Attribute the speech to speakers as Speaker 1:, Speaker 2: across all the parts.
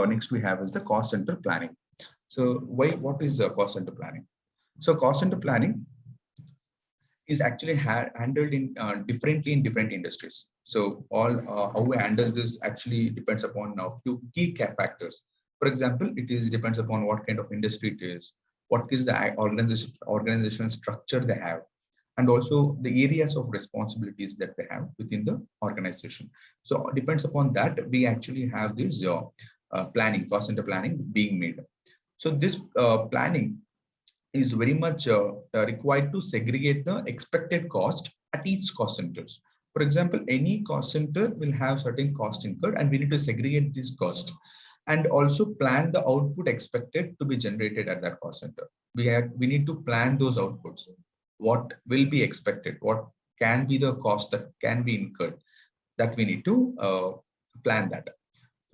Speaker 1: Next we have is the cost center planning. So what is cost center planning? So cost center planning is actually handled in differently in different industries. So all how we handle this actually depends upon a few key factors. For example, it is depends upon what kind of industry it is, what is the organization structure they have, and also the areas of responsibilities that they have within the organization. So it depends upon that we actually have this planning, cost center planning being made. So this planning is very much required to segregate the expected cost at each cost centers. For example, any cost center will have certain cost incurred, and we need to segregate this cost and also plan the output expected to be generated at that cost center. We need to plan those outputs. What will be expected? What can be the cost that can be incurred? That we need to plan that.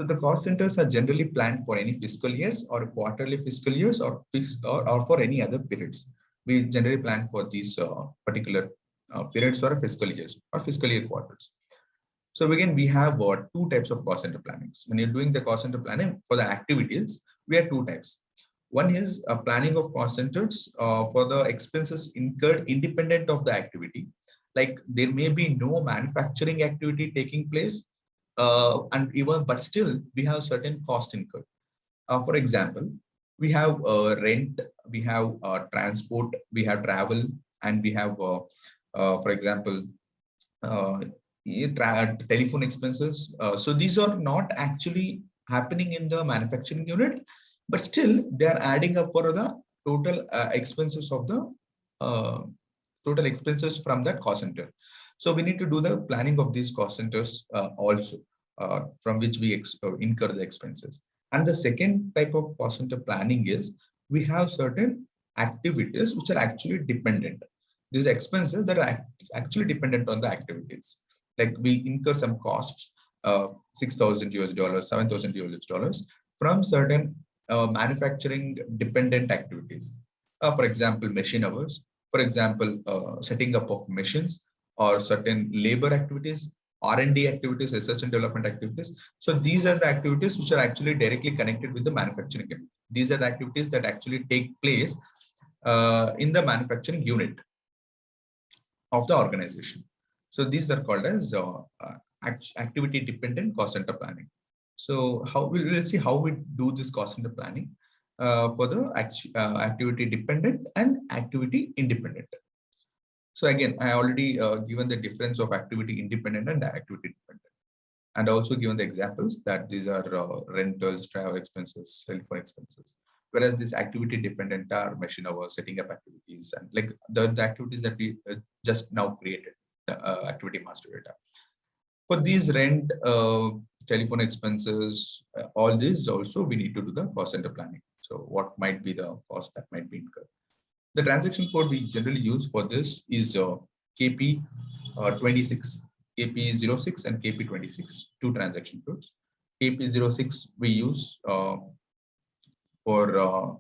Speaker 1: So the cost centers are generally planned for any fiscal years or quarterly fiscal years or or for any other periods. We generally plan for these particular periods or fiscal years or fiscal year quarters. So again, we have two types of cost center plannings. When you're doing the cost center planning for the activities, we have two types. One is planning of cost centers for the expenses incurred independent of the activity. Like there may be no manufacturing activity taking place, and even but still we have certain cost incurred. For example, we have rent, we have transport, we have travel, and we have, for example, uh, telephone expenses. So these are not actually happening in the manufacturing unit, but still they are adding up for the total expenses of the uh, total expenses from that cost center. So we need to do the planning of these cost centers also, from which we incur the expenses. And the second type of cost center planning is we have certain activities which are actually dependent. These expenses that are actually dependent on the activities. Like we incur some costs, 6,000 US dollars, 7,000 US dollars from certain manufacturing dependent activities. For example, machine hours, for example, setting up of machines or certain labor activities, R&D activities, research and development activities. So these are the activities which are actually directly connected with the manufacturing unit. These are the activities that actually take place in the manufacturing unit of the organization. So these are called as activity dependent cost center planning. So how we'll see how we do this cost center planning for the activity dependent and activity independent. So again, I already given the difference of activity independent and activity dependent, and also given the examples that these are rentals, travel expenses, telephone expenses. Whereas this activity dependent are machine hours, setting up activities, and like the activities that we just now created, the activity master data. For these rent, telephone expenses, all these also we need to do the cost center planning. So what might be the cost that might be incurred? The transaction code we generally use for this is KP26, KP06 and KP26, two transaction codes. KP06 we use for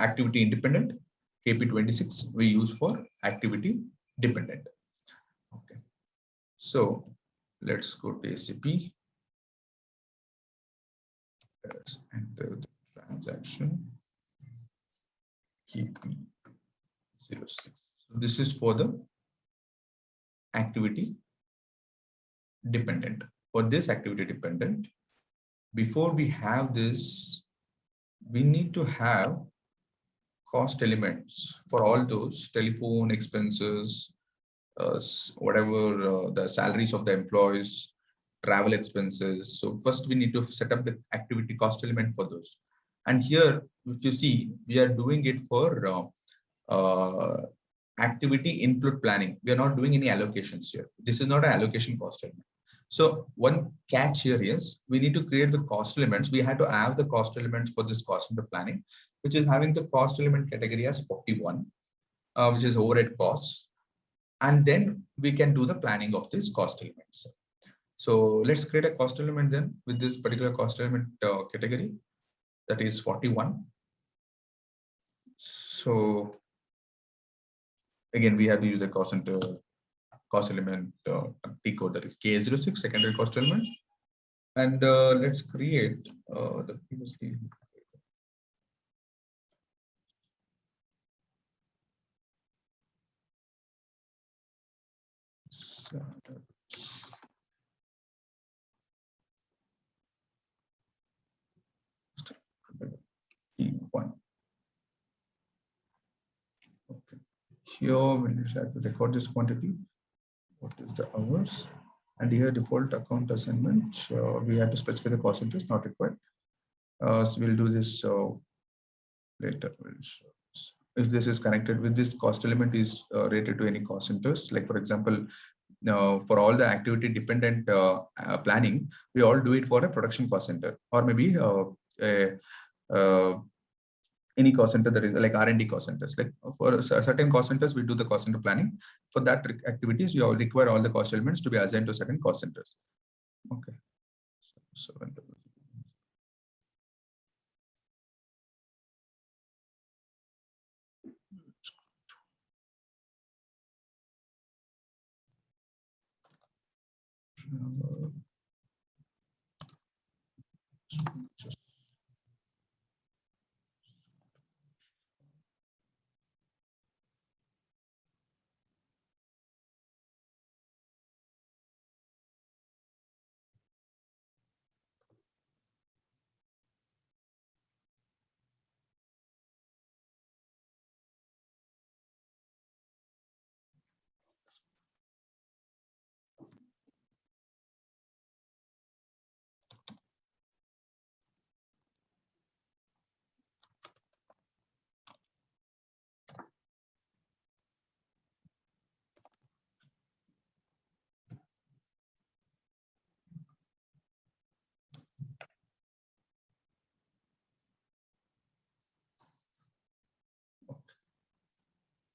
Speaker 1: activity independent. KP26 we use for activity dependent. Okay, so let's go to SAP. Let's enter the transaction KP06. So this is for the activity dependent. For this activity dependent, before we have this, we need to have cost elements for all those telephone expenses, whatever the salaries of the employees, travel expenses. So first we need to set up the activity cost element for those. And here, if you see, we are doing it for activity input planning. We are not doing any allocations here. This is not an allocation cost element. So one catch here is we need to create the cost elements. We had to have the cost elements for this cost center planning, which is having the cost element category as 41, which is overhead costs. And then we can do the planning of these cost elements. So let's create a cost element then with this particular cost element category, that is 41. So again, we have to use the cost center cost element P code, that is K06 secondary cost element. And let's create the previously. P1. Okay. Here we have to record this quantity. What is the hours? And here default account assignment. We have to specify the cost center, not required. So we'll do this later. If this is connected with this cost element is related to any cost centers, like for example, for all the activity dependent planning, we all do it for a production cost center, or maybe any cost center that is like R&D cost centers. Like for certain cost centers, we do the cost center planning. For that activities, we all require all the cost elements to be assigned to certain cost centers. Okay. So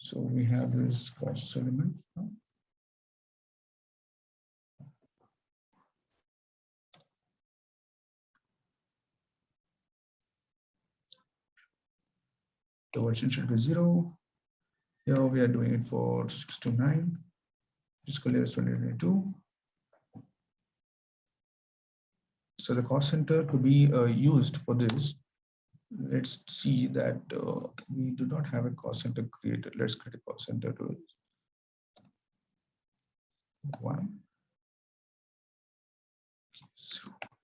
Speaker 1: so we have this cost element. The version should be 0. Here we are doing it for 6 to 9. Fiscal year is 2022. So the cost center to be used for this, let's see that we do not have a cost center created. Let's create a cost center to it. 1. Sorry.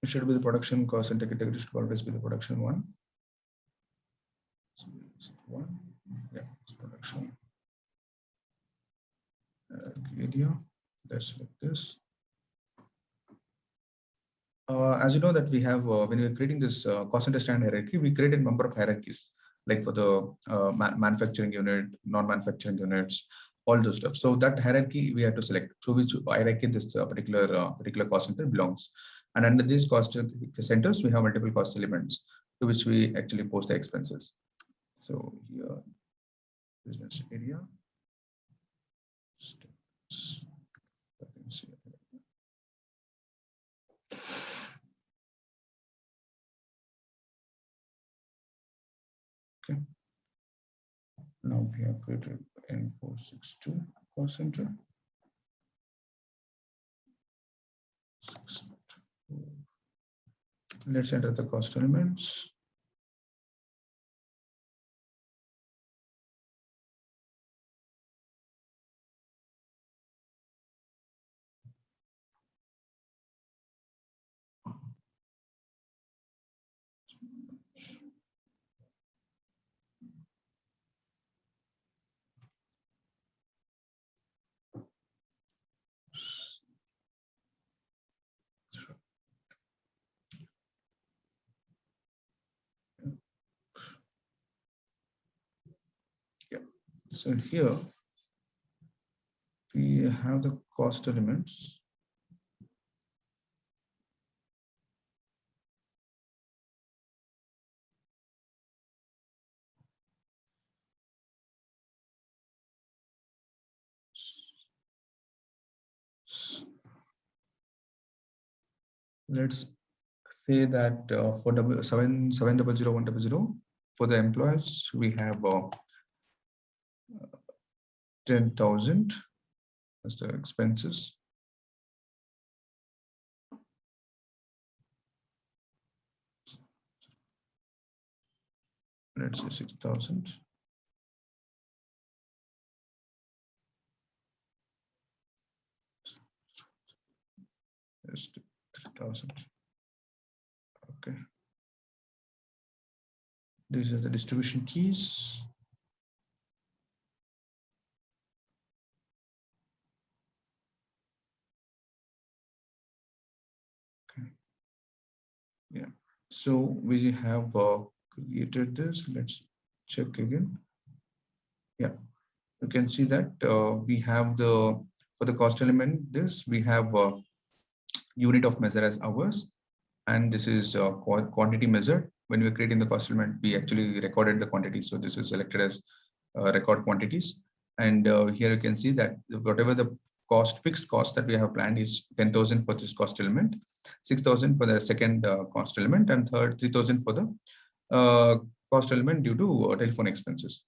Speaker 1: It should be the production cost center category should always be the production one. So one, yeah, it's production area. That's like this. As you know that we have when we are creating this cost center standard hierarchy, we create a number of hierarchies, like for the manufacturing unit, non-manufacturing units, all those stuff. So that hierarchy we have to select to which hierarchy this particular cost center belongs. And under these cost centers, we have multiple cost elements to which we actually post the expenses. So here, business area. Okay. Now we have created N462 cost center. Let's enter the cost elements. Yeah. So here we have the cost elements. Let's say that for 7700100 for the employees, we have 10,000 as the expenses. Let's say 6,000. Just 3,000. Okay. These are the distribution keys. Okay. Yeah. So we have created this. Let's check again. Yeah. You can see that we have the for the cost element this we have unit of measure as hours, and this is quantity measured. When we are creating the cost element, we actually recorded the quantity, so this is selected as record quantities. And here you can see that whatever the fixed cost that we have planned is 10,000 for this cost element, 6,000 for the second cost element, and third 3,000 for the cost element due to telephone expenses.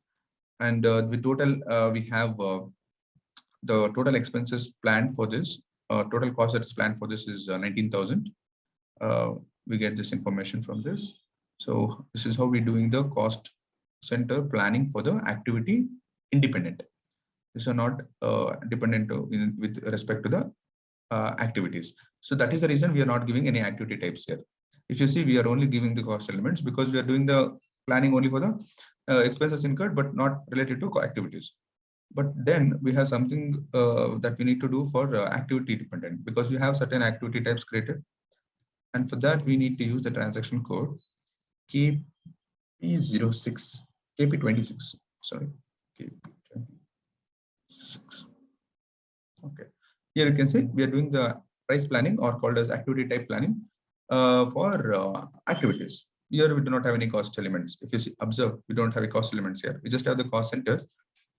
Speaker 1: And the total we have the total expenses planned for this, total cost that's planned for this is 19,000. We get this information from this. So this is how we're doing the cost center planning for the activity independent. These are not dependent with respect to the activities. So that is the reason we are not giving any activity types here. If you see, we are only giving the cost elements because we are doing the planning only for the expenses incurred, but not related to activities. But then we have something that we need to do for activity dependent, because we have certain activity types created. And for that, we need to use the transaction code KP06, KP26, sorry, KP26. Okay. Here you can see we are doing the price planning, or called as activity type planning for activities. Here we do not have any cost elements. If you see, observe, we don't have a cost elements here. We just have the cost centers.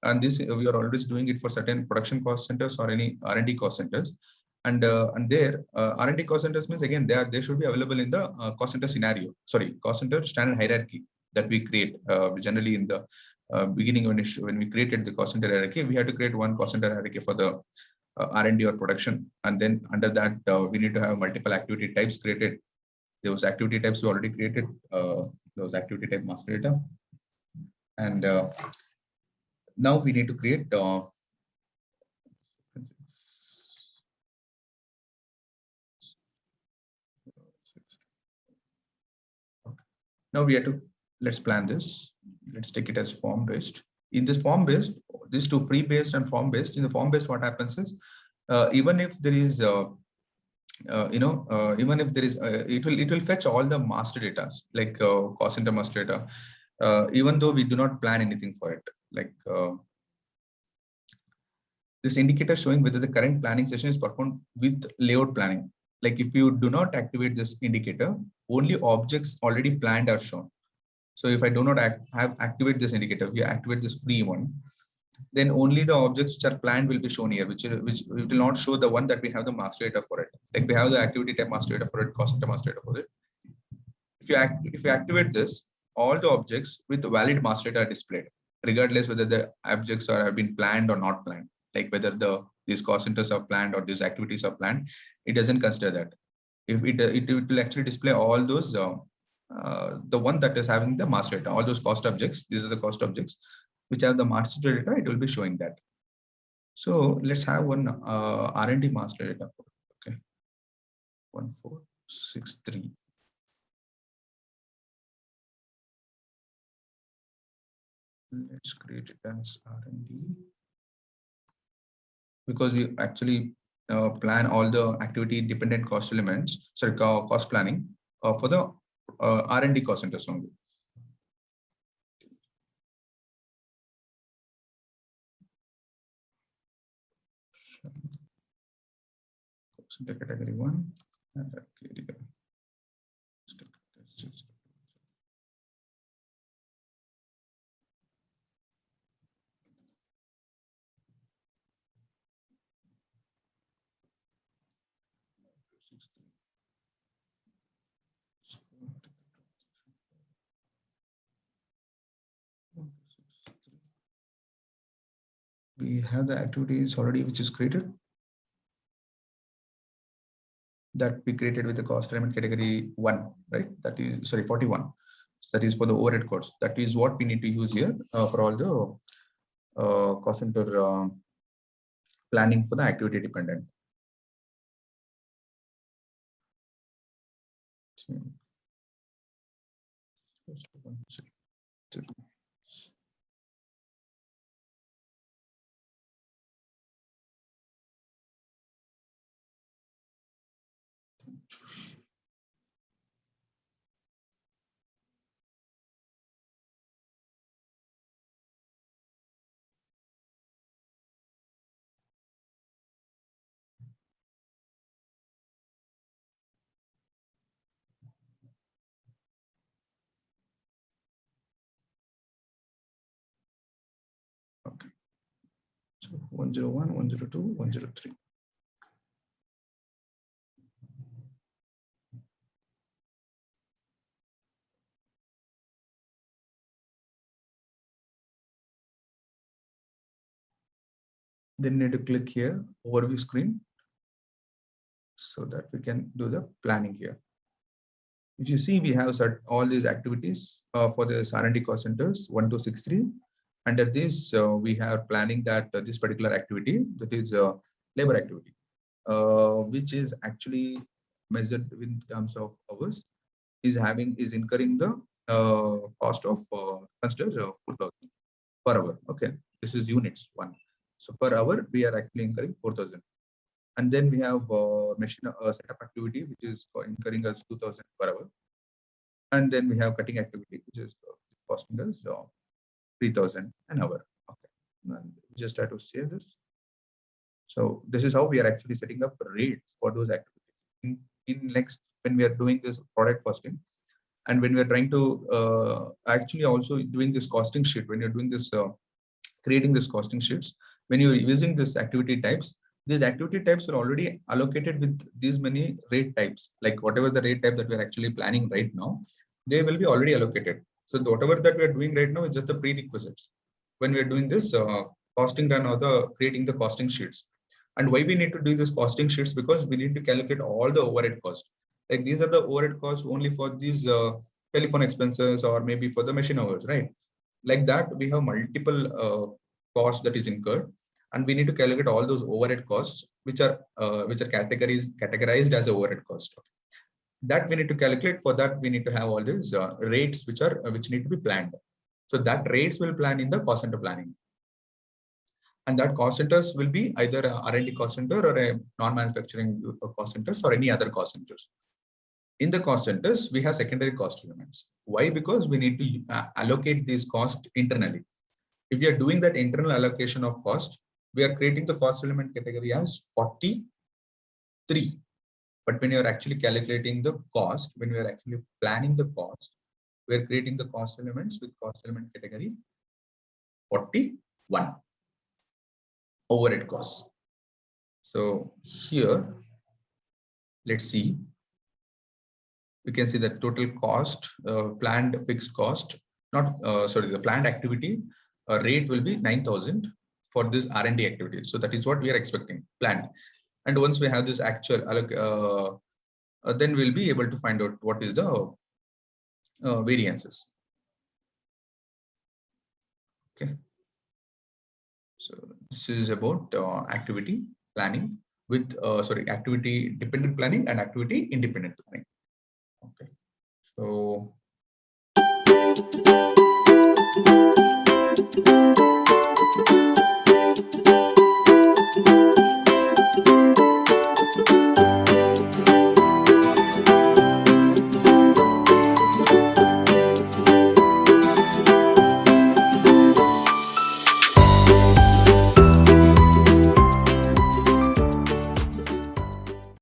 Speaker 1: And this we are always doing it for certain production cost centers or any R&D cost centers. And there R&D cost centers means, again, they should be available in the cost center scenario. Sorry, cost center standard hierarchy that we create generally in the beginning when we created the cost center hierarchy. We had to create one cost center hierarchy for the R&D or production, and then under that we need to have multiple activity types created. Those activity types we already created, those activity type master data, and now we need to create now we have to, let's plan this. Let's take it as form based. In this form based, these two, free based and form based. In the form based, what happens is even if there is even if there is it will fetch all the master data, like cost center master data, even though we do not plan anything for it. Like this indicator showing whether the current planning session is performed with layout planning. Like if you do not activate this indicator, only objects already planned are shown. So if I do not activate this indicator, we activate this free one, then only the objects which are planned will be shown here, which will not show the one that we have the master data for it. Like we have the activity type master data for it, cost center master data for it. If you activate this, all the objects with valid master data are displayed, regardless whether the objects have been planned or not planned. Like whether these cost centers are planned or these activities are planned, it doesn't consider that. If it will actually display all those the one that is having the master data, all those cost objects. These are the cost objects which have the master data. It will be showing that. So let's have one R&D master data. Okay, 1463. Let's create it as R&D, because we actually plan all the activity dependent cost elements, sorry, cost planning for the R&D cost centers only. The category 1 and category. We have the activities already which is created, that we created with the cost element category 1, right? That is, sorry, 41. That is for the overhead cost. That is what we need to use here for all the cost center planning for the activity dependent. Okay. So 101, 102, 103. Then need to click here, overview screen, so that we can do the planning here. If you see, we have all these activities for this R&D cost centers 1263. Under this, we have planning that this particular activity, that is labor activity, which is actually measured in terms of hours, is incurring the cost of consider 4,000 per hour. Okay, this is units 1. So per hour we are actually incurring 4,000, and then we have machine setup activity, which is incurring us 2,000 per hour, and then we have cutting activity, which is costing us 3,000 an hour. Okay, and just try to save this. So this is how we are actually setting up rates for those activities. In next, when we are doing this product costing, and when we are trying to actually also doing this costing sheet, when you're doing this creating this costing sheets, when you're using this activity types, these activity types are already allocated with these many rate types, like whatever the rate type that we're actually planning right now, they will be already allocated. So whatever that we are doing right now is just the prerequisites when we are doing this costing run or the creating the costing sheets. And why we need to do this costing sheets? Because we need to calculate all the overhead costs. Like these are the overhead costs only for these telephone expenses or maybe for the machine hours, right? Like that, we have multiple costs that is incurred, and we need to calculate all those overhead costs which are categorized as overhead cost. That we need to calculate. For that, we need to have all these rates which need to be planned. So that rates will plan in the cost center planning, and that cost centers will be either a R&D cost center or a non-manufacturing cost centers or any other cost centers. In the cost centers, we have secondary cost elements. Why? Because we need to allocate these costs internally. If we are doing that internal allocation of cost, we are creating the cost element category as 43. But when you are actually calculating the cost, when we are actually planning the cost, we are creating the cost elements with cost element category 41, overhead costs. So here, let's see. We can see that total cost, planned fixed cost, the planned activity rate will be 9,000 for this R&D activity. So that is what we are expecting planned. And once we have this actual then we'll be able to find out what is the variances. Okay. So this is about activity planning with activity dependent planning and activity independent planning. Okay. So